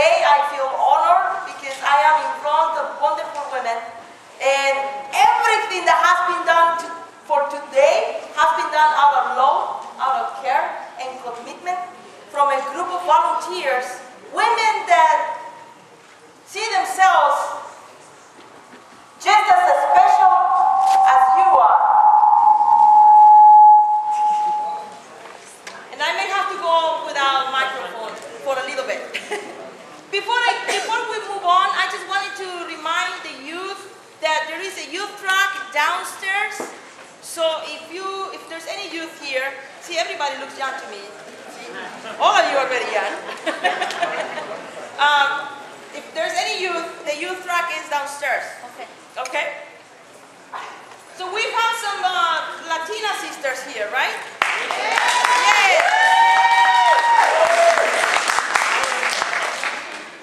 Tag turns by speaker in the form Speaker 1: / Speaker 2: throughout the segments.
Speaker 1: today I feel honored because I am in front of wonderful women, and everything that has been done for today has been done out of love, out of care and commitment from a group of volunteers, women that see themselves just as special as you are. And I may have to go without a microphone for a little bit. Before we move on, I just wanted to remind the youth that there is a youth track downstairs. So if there's any youth here, see, everybody looks young to me. See, all of you are very young. If there's any youth, the youth track is downstairs. Okay. Okay? So we have some Latina sisters here, right? Yeah.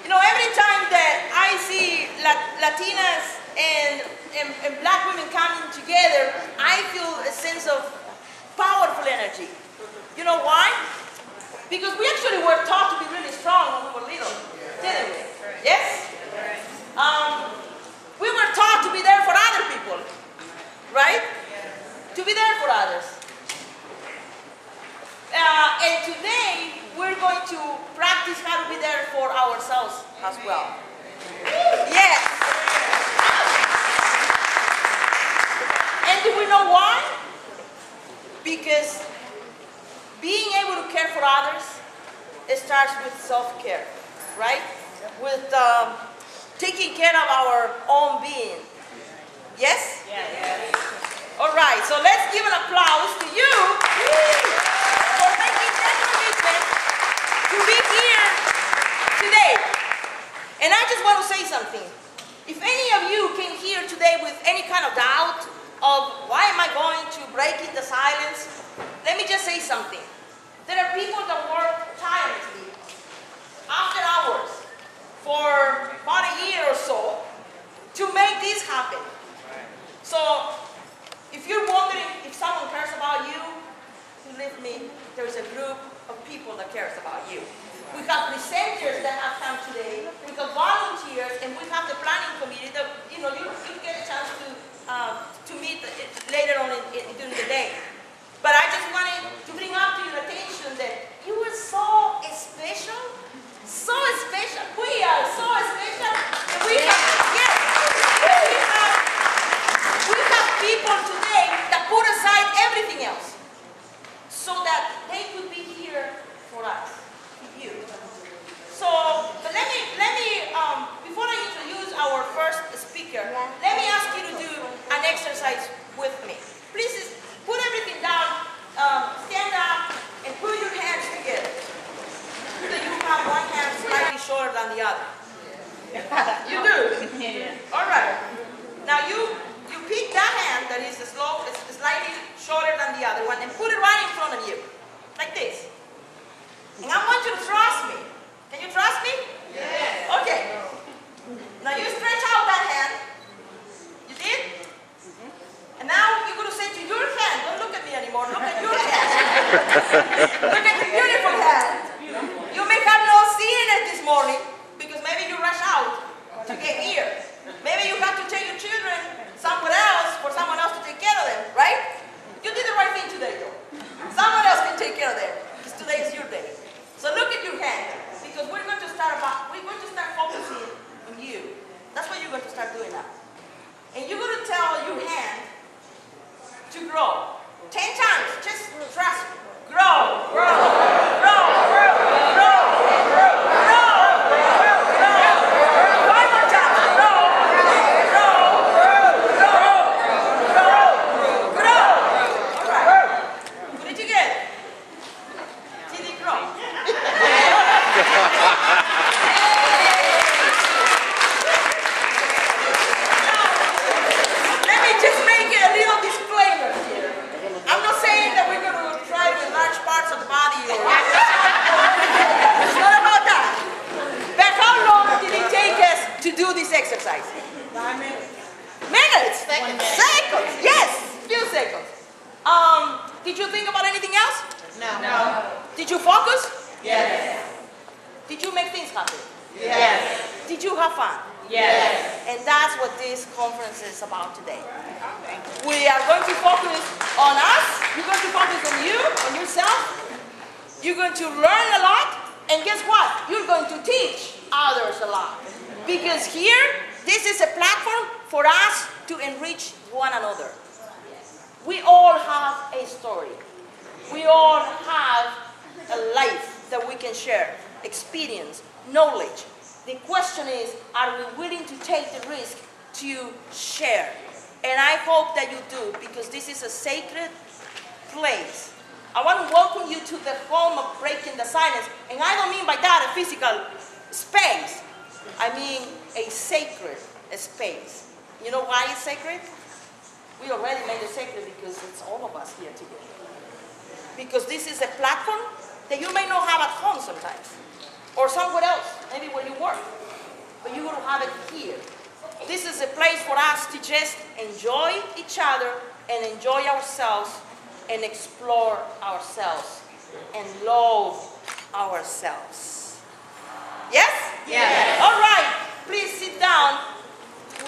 Speaker 1: You know, every time that I see Latinas and black women coming together, I feel a sense of powerful energy. You know why? Because we actually were taught to be really strong when we were little, didn't we? Yes? We were taught to be there for other people, right? To be there for others. And today, we're going to practice how to be there for ourselves as well. Yes. And do we know why? Because being able to care for others, it starts with self-care, right? With taking care of our own being. Yes? Yes. All right, so let's give an applause to you for making that commitment to be here today. And I just want to say something. If any of you came here today with any kind of doubt of why am I going to break in the silence, let me just say something. There are people that work tirelessly after hours for about a year or so to make this happen. So if you're wondering if someone cares about you, believe me, there's a group of people that cares about you. We have presenters that have come today, we have volunteers, and we have the planning committee that, you know, you get a chance to meet later on during the day. But I just wanted to bring up to your attention that you are so special. So special. We are so special. And we have people today that put aside everything else so that they could be here for us, you. So, but let me before I introduce our first speaker, let me ask you to do an exercise with me. Please put everything down, stand up, and put your hands together. So you have one hand slightly shorter than the other. You do? All right. Now you pick that hand that is slightly shorter than the other one and put it right in front of you, like this. And I want you to trust me. Can you trust me? Yes. Okay. Now you stretch out that hand. You did? And now you're going to say to your hand, don't look at me anymore, look at your hand. Look at the beautiful hand. You may have not seen it this morning because maybe you rush out to get here. Maybe you have to take your children somewhere else for someone else to take care of them, right? You did the right thing today, though. Someone else can take care of them because today is your day. So look at your hand because we're going to start focusing on you. That's what you're going to start doing now. And you're going to tell your hand to grow 10 times. Just trust me. Grow, grow, grow, grow, grow, grow, grow, grow. 5 more times. Grow, grow, grow, grow, grow. All right. Put it together. See they grow. Let me just make a little disclaimer here. I'm not saying that we're going to try to enlarge parts of the body or it's not about that. But how long did it take us to do this exercise? 5 minutes. Minutes? Seconds. Seconds. Yes. Few seconds. Did you think about anything else?
Speaker 2: No.
Speaker 1: Did you focus?
Speaker 2: Yes.
Speaker 1: Did you make things happen? Yes. Did you have fun?
Speaker 2: Yes.
Speaker 1: And that's what this conference is about today. We are going to focus on us. You're going to focus on you, on yourself. You're going to learn a lot. And guess what? You're going to teach others a lot. Because here, this is a platform for us to enrich one another. We all have a story. We all have a life that we can share, experience, knowledge. The question is, are we willing to take the risk to share? And I hope that you do, because this is a sacred place. I want to welcome you to the home of breaking the silence. And I don't mean by that a physical space. I mean a sacred space. You know why it's sacred? We already made it sacred because it's all of us here together. Because this is a platform that you may not have at home sometimes. Or somewhere else, maybe where you work. But you're going to have it here. This is a place for us to just enjoy each other and enjoy ourselves and explore ourselves and love ourselves. Yes?
Speaker 2: Yes.
Speaker 1: All right. Please sit down.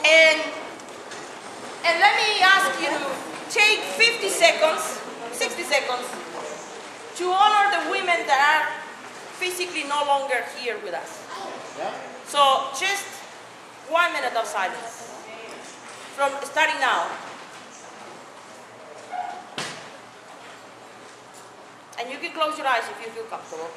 Speaker 1: And let me ask you to take 50 seconds, 60 seconds, to honor the women that are physically no longer here with us.
Speaker 3: Yeah.
Speaker 1: So just 1 minute of silence. From starting now. And you can close your eyes if you feel comfortable.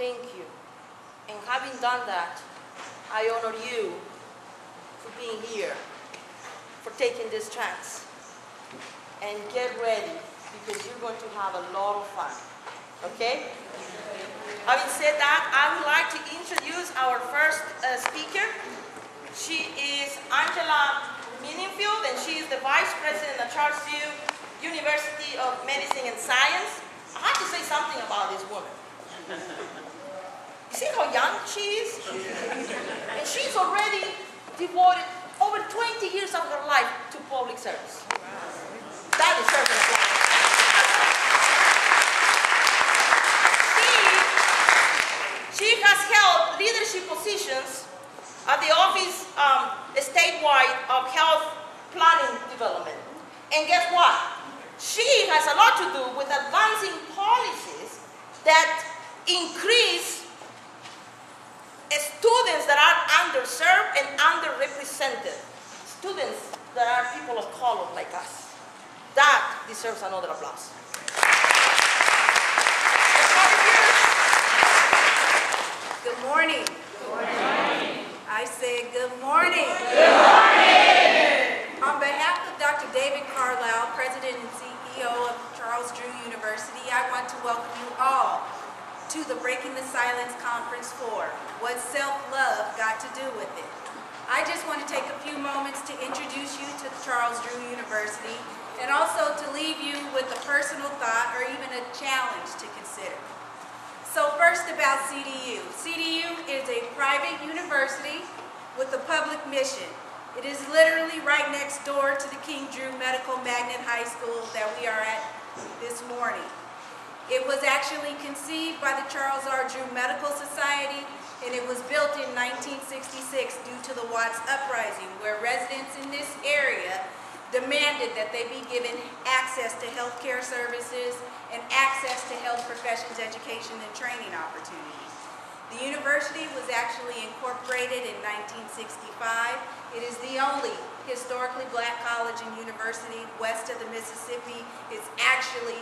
Speaker 1: Thank you. And having done that, I honor you for being here, for taking this chance. And get ready, because you're going to have a lot of fun. Okay? Having said that, I would like to introduce our first speaker. She is Angela Miningfield, and she is the Vice President of Charles Drew University of Medicine and Science. I have to say something about this woman. You see how young she is? And she's already devoted over 20 years of her life to public service. That deserves an applause. She has held leadership positions at the Office statewide of Health Planning Development. And guess what? She has a lot to do with advancing policies that increase students that are underserved and underrepresented. Students that are people of color like us. That deserves another applause.
Speaker 4: Good morning.
Speaker 2: Good morning.
Speaker 4: I say good morning.
Speaker 2: Good morning.
Speaker 4: On behalf of Dr. David Carlisle, President and CEO of Charles Drew University, I want to welcome you all to the Breaking the Silence Conference 4, What Self-Love Got to Do with It. I just want to take a few moments to introduce you to Charles Drew University and also to leave you with a personal thought or even a challenge to consider. So first about CDU. CDU is a private university with a public mission. It is literally right next door to the King Drew Medical Magnet High School that we are at this morning. It was actually conceived by the Charles R. Drew Medical Society, and it was built in 1966 due to the Watts Uprising, where residents in this area demanded that they be given access to health care services and access to health professions education and training opportunities. The university was actually incorporated in 1965. It is the only historically black college and university west of the Mississippi. It's actually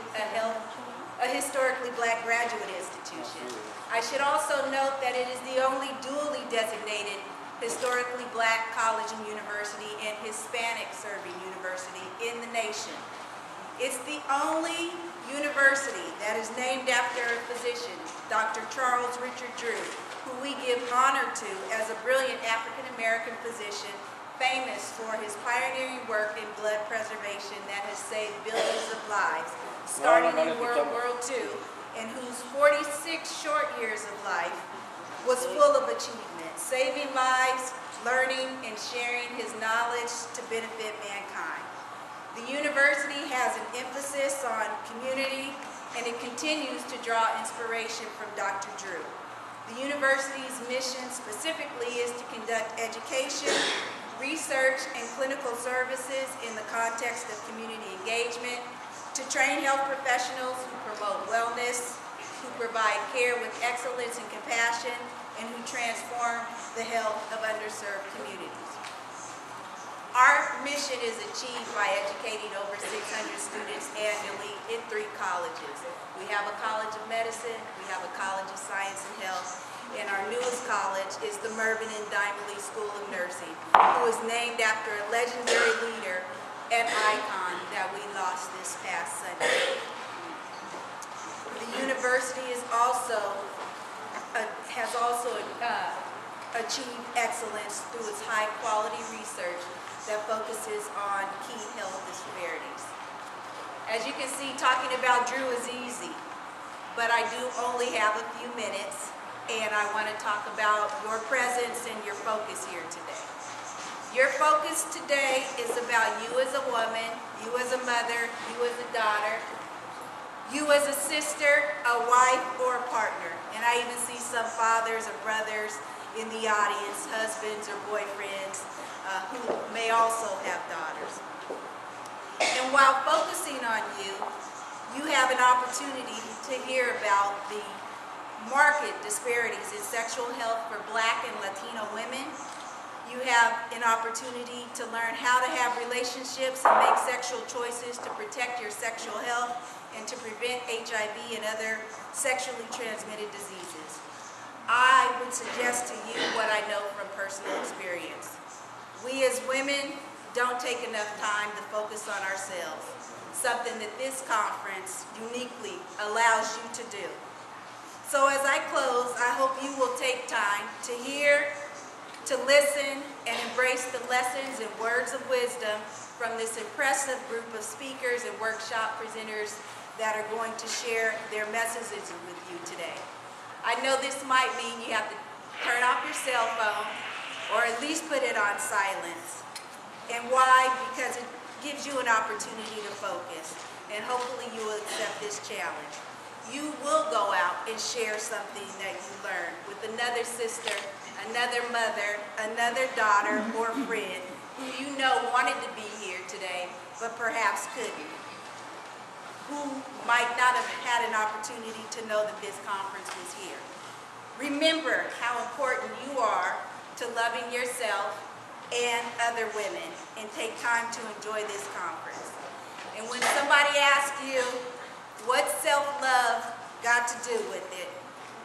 Speaker 4: a historically black graduate institution. I should also note that it is the only dually designated historically black college and university and Hispanic serving university in the nation. It's the only university that is named after a physician, Dr. Charles Richard Drew, who we give honor to as a brilliant African-American physician famous for his pioneering work in blood preservation that has saved billions of lives, starting in World War II, and whose 46 short years of life was full of achievement, saving lives, learning, and sharing his knowledge to benefit mankind. The university has an emphasis on community, and it continues to draw inspiration from Dr. Drew. The university's mission specifically is to conduct education, research, and clinical services in the context of community engagement, to train health professionals who promote wellness, who provide care with excellence and compassion, and who transform the health of underserved communities. Our mission is achieved by educating over 600 students annually in 3 colleges. We have a College of Medicine, we have a College of Science and Health, and our newest college is the Mervyn and Dimely School of Nursing, who is named after a legendary leader and icon that we lost this past Sunday. The university has also achieved excellence through its high-quality research that focuses on key health disparities. As you can see, talking about Drew is easy, but I do only have a few minutes, and I want to talk about your presence and your focus here today. Your focus today is about you as a woman, you as a mother, you as a daughter, you as a sister, a wife, or a partner. And I even see some fathers or brothers in the audience, husbands or boyfriends, who may also have daughters. And while focusing on you, you have an opportunity to hear about the marked disparities in sexual health for Black and Latino women. You have an opportunity to learn how to have relationships and make sexual choices to protect your sexual health and to prevent HIV and other sexually transmitted diseases. I would suggest to you what I know from personal experience. We as women don't take enough time to focus on ourselves, something that this conference uniquely allows you to do. So as I close, I hope you will take time to hear, to listen, and embrace the lessons and words of wisdom from this impressive group of speakers and workshop presenters that are going to share their messages with you today. I know this might mean you have to turn off your cell phone or at least put it on silence. And why? Because it gives you an opportunity to focus, and hopefully you will accept this challenge. You will go out and share something that you learned with another sister, another mother, another daughter or friend who you know wanted to be here today, but perhaps couldn't, who might not have had an opportunity to know that this conference was here. Remember how important you are to loving yourself and other women, and take time to enjoy this conference. And when somebody asks you, what's self-love got to do with it?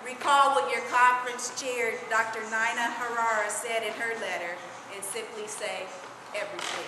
Speaker 4: Recall what your conference chair, Dr. Nina Harara, said in her letter, and simply say, everything.